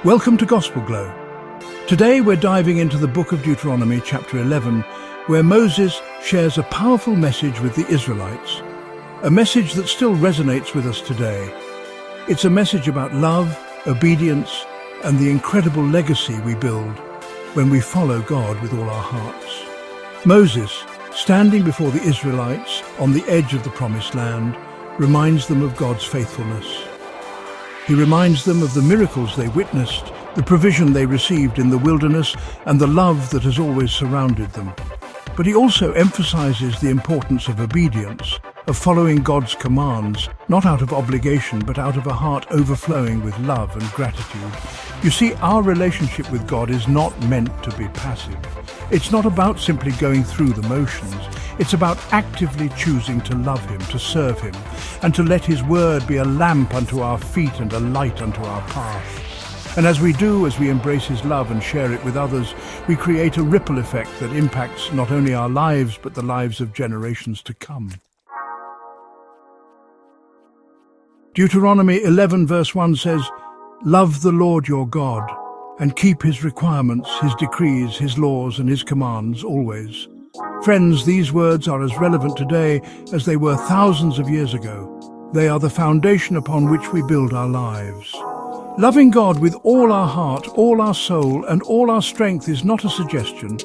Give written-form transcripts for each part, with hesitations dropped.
Welcome to Gospel Glow. Today we're diving into the book of Deuteronomy, chapter 11, where Moses shares a powerful message with the Israelites, a message that still resonates with us today. It's a message about love, obedience, and the incredible legacy we build when we follow God with all our hearts. Moses, standing before the Israelites on the edge of the Promised Land, reminds them of God's faithfulness. He reminds them of the miracles they witnessed, the provision they received in the wilderness, and the love that has always surrounded them. But he also emphasizes the importance of obedience, of following God's commands, not out of obligation, but out of a heart overflowing with love and gratitude. You see, our relationship with God is not meant to be passive. It's not about simply going through the motions. It's about actively choosing to love Him, to serve Him, and to let His word be a lamp unto our feet and a light unto our path. And as we embrace His love and share it with others, we create a ripple effect that impacts not only our lives, but the lives of generations to come. Deuteronomy 11 verse 1 says, "Love the Lord your God, and keep His requirements, His decrees, His laws, and His commands always." Friends, these words are as relevant today as they were thousands of years ago. They are the foundation upon which we build our lives. Loving God with all our heart, all our soul, and all our strength is not a suggestion.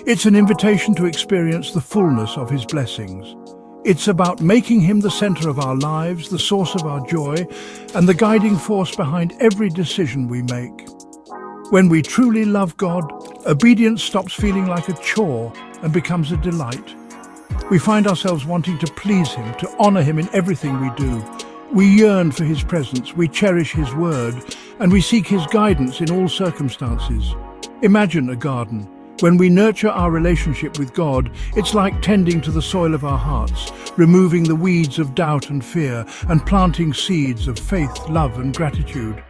It's an invitation to experience the fullness of His blessings. It's about making Him the center of our lives, the source of our joy, and the guiding force behind every decision we make. When we truly love God, obedience stops feeling like a chore and becomes a delight. We find ourselves wanting to please Him, to honor Him in everything we do. We yearn for His presence, we cherish His word, and we seek His guidance in all circumstances. Imagine a garden. When we nurture our relationship with God, it's like tending to the soil of our hearts, removing the weeds of doubt and fear, and planting seeds of faith, love, and gratitude.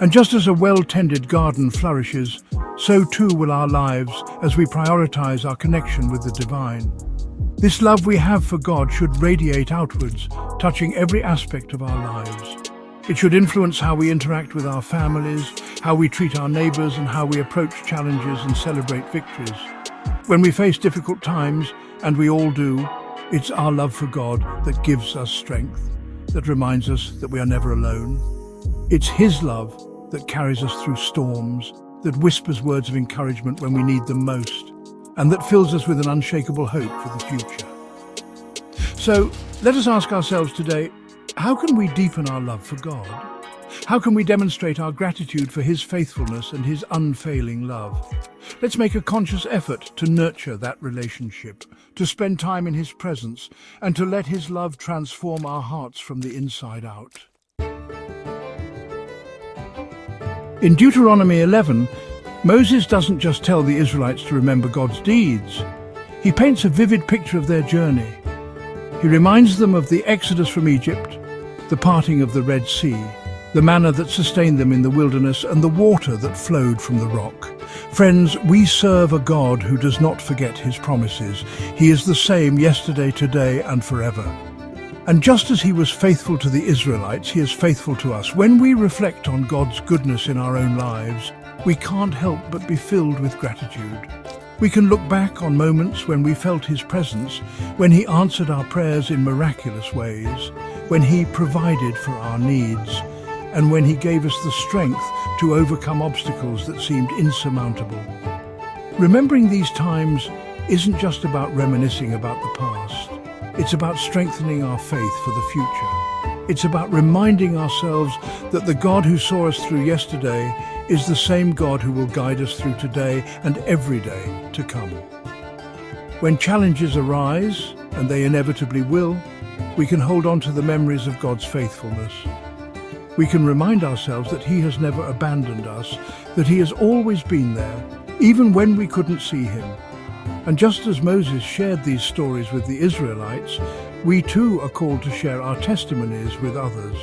And just as a well-tended garden flourishes, so too will our lives as we prioritize our connection with the divine. This love we have for God should radiate outwards, touching every aspect of our lives. It should influence how we interact with our families, how we treat our neighbors, and how we approach challenges and celebrate victories. When we face difficult times, and we all do, it's our love for God that gives us strength, that reminds us that we are never alone. It's His love that carries us through storms, that whispers words of encouragement when we need them most, and that fills us with an unshakable hope for the future. So, let us ask ourselves today, how can we deepen our love for God? How can we demonstrate our gratitude for His faithfulness and His unfailing love? Let's make a conscious effort to nurture that relationship, to spend time in His presence, and to let His love transform our hearts from the inside out. In Deuteronomy 11, Moses doesn't just tell the Israelites to remember God's deeds. He paints a vivid picture of their journey. He reminds them of the exodus from Egypt, the parting of the Red Sea, the manna that sustained them in the wilderness, and the water that flowed from the rock. Friends, we serve a God who does not forget His promises. He is the same yesterday, today, and forever. And just as He was faithful to the Israelites, He is faithful to us. When we reflect on God's goodness in our own lives, we can't help but be filled with gratitude. We can look back on moments when we felt His presence, when He answered our prayers in miraculous ways, when He provided for our needs, and when He gave us the strength to overcome obstacles that seemed insurmountable. Remembering these times isn't just about reminiscing about the past. It's about strengthening our faith for the future. It's about reminding ourselves that the God who saw us through yesterday is the same God who will guide us through today and every day to come. When challenges arise, and they inevitably will, we can hold on to the memories of God's faithfulness. We can remind ourselves that He has never abandoned us, that He has always been there, even when we couldn't see Him. And just as Moses shared these stories with the Israelites, we too are called to share our testimonies with others.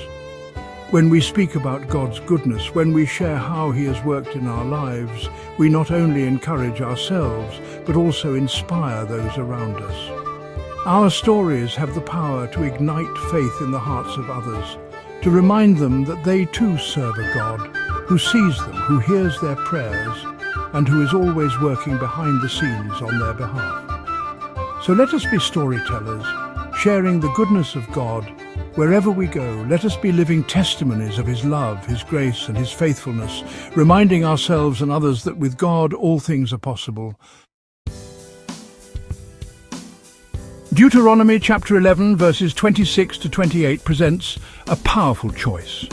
When we speak about God's goodness, when we share how He has worked in our lives, we not only encourage ourselves, but also inspire those around us. Our stories have the power to ignite faith in the hearts of others, to remind them that they too serve a God who sees them, who hears their prayers, and who is always working behind the scenes on their behalf. So let us be storytellers, sharing the goodness of God wherever we go. Let us be living testimonies of His love, His grace, and His faithfulness, reminding ourselves and others that with God all things are possible. Deuteronomy chapter 11, verses 26 to 28 presents a powerful choice.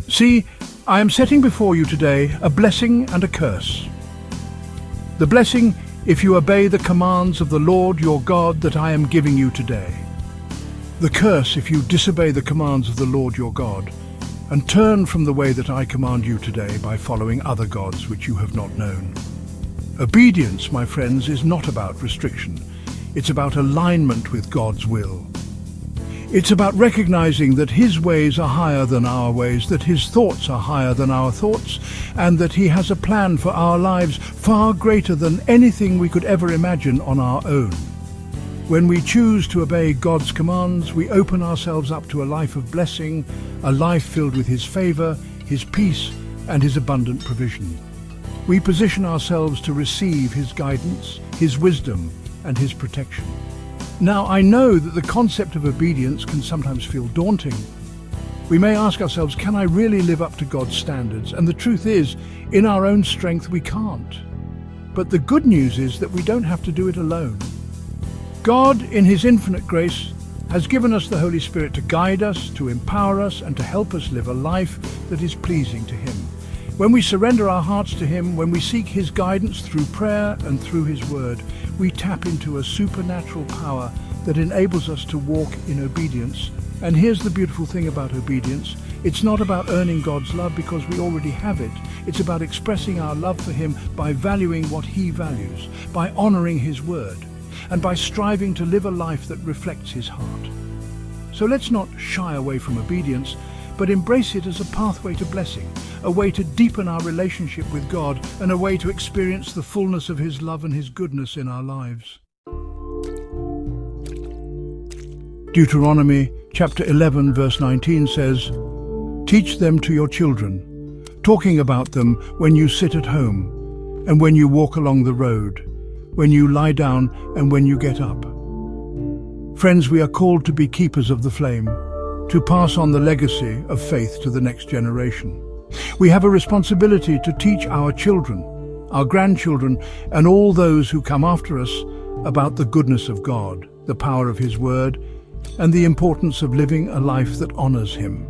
See, I am setting before you today a blessing and a curse. The blessing, if you obey the commands of the Lord your God that I am giving you today. The curse, if you disobey the commands of the Lord your God, and turn from the way that I command you today by following other gods which you have not known. Obedience, my friends, is not about restriction. It's about alignment with God's will. It's about recognizing that His ways are higher than our ways, that His thoughts are higher than our thoughts, and that He has a plan for our lives far greater than anything we could ever imagine on our own. When we choose to obey God's commands, we open ourselves up to a life of blessing, a life filled with His favor, His peace, and His abundant provision. We position ourselves to receive His guidance, His wisdom, and His protection. Now, I know that the concept of obedience can sometimes feel daunting. We may ask ourselves, can I really live up to God's standards? And the truth is, in our own strength, we can't. But the good news is that we don't have to do it alone. God, in His infinite grace, has given us the Holy Spirit to guide us, to empower us, and to help us live a life that is pleasing to Him. When we surrender our hearts to Him, when we seek His guidance through prayer and through His Word, we tap into a supernatural power that enables us to walk in obedience. And here's the beautiful thing about obedience. It's not about earning God's love because we already have it. It's about expressing our love for Him by valuing what He values, by honoring His Word, and by striving to live a life that reflects His heart. So let's not shy away from obedience, but embrace it as a pathway to blessing, a way to deepen our relationship with God, and a way to experience the fullness of His love and His goodness in our lives. Deuteronomy chapter 11 verse 19 says, "Teach them to your children, talking about them when you sit at home, and when you walk along the road, when you lie down and when you get up." Friends, we are called to be keepers of the flame, to pass on the legacy of faith to the next generation. We have a responsibility to teach our children, our grandchildren, and all those who come after us about the goodness of God, the power of His Word, and the importance of living a life that honors Him.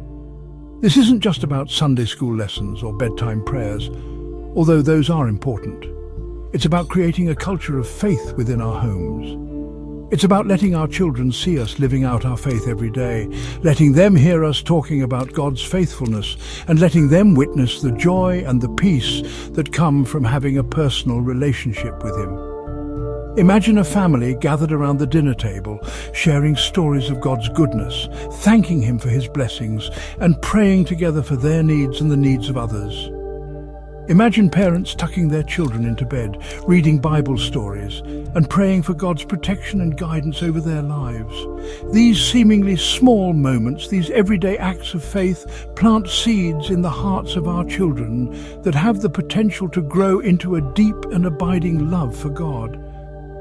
This isn't just about Sunday school lessons or bedtime prayers, although those are important. It's about creating a culture of faith within our homes. It's about letting our children see us living out our faith every day, letting them hear us talking about God's faithfulness, and letting them witness the joy and the peace that come from having a personal relationship with Him. Imagine a family gathered around the dinner table, sharing stories of God's goodness, thanking Him for His blessings, and praying together for their needs and the needs of others. Imagine parents tucking their children into bed, reading Bible stories, and praying for God's protection and guidance over their lives. These seemingly small moments, these everyday acts of faith, plant seeds in the hearts of our children that have the potential to grow into a deep and abiding love for God.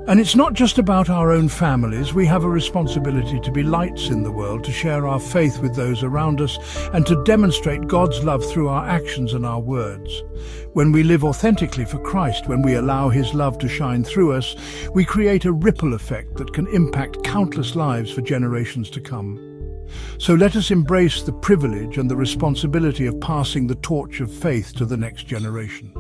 And it's not just about our own families. We have a responsibility to be lights in the world, to share our faith with those around us, and to demonstrate God's love through our actions and our words. When we live authentically for Christ, when we allow His love to shine through us, we create a ripple effect that can impact countless lives for generations to come. So let us embrace the privilege and the responsibility of passing the torch of faith to the next generation.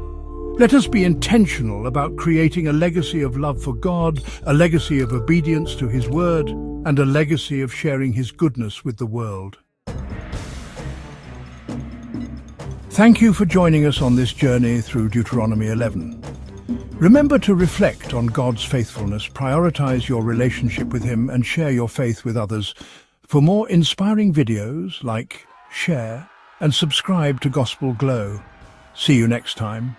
Let us be intentional about creating a legacy of love for God, a legacy of obedience to His Word, and a legacy of sharing His goodness with the world. Thank you for joining us on this journey through Deuteronomy 11. Remember to reflect on God's faithfulness, prioritize your relationship with Him, and share your faith with others. For more inspiring videos, like, share, and subscribe to Gospel Glow. See you next time.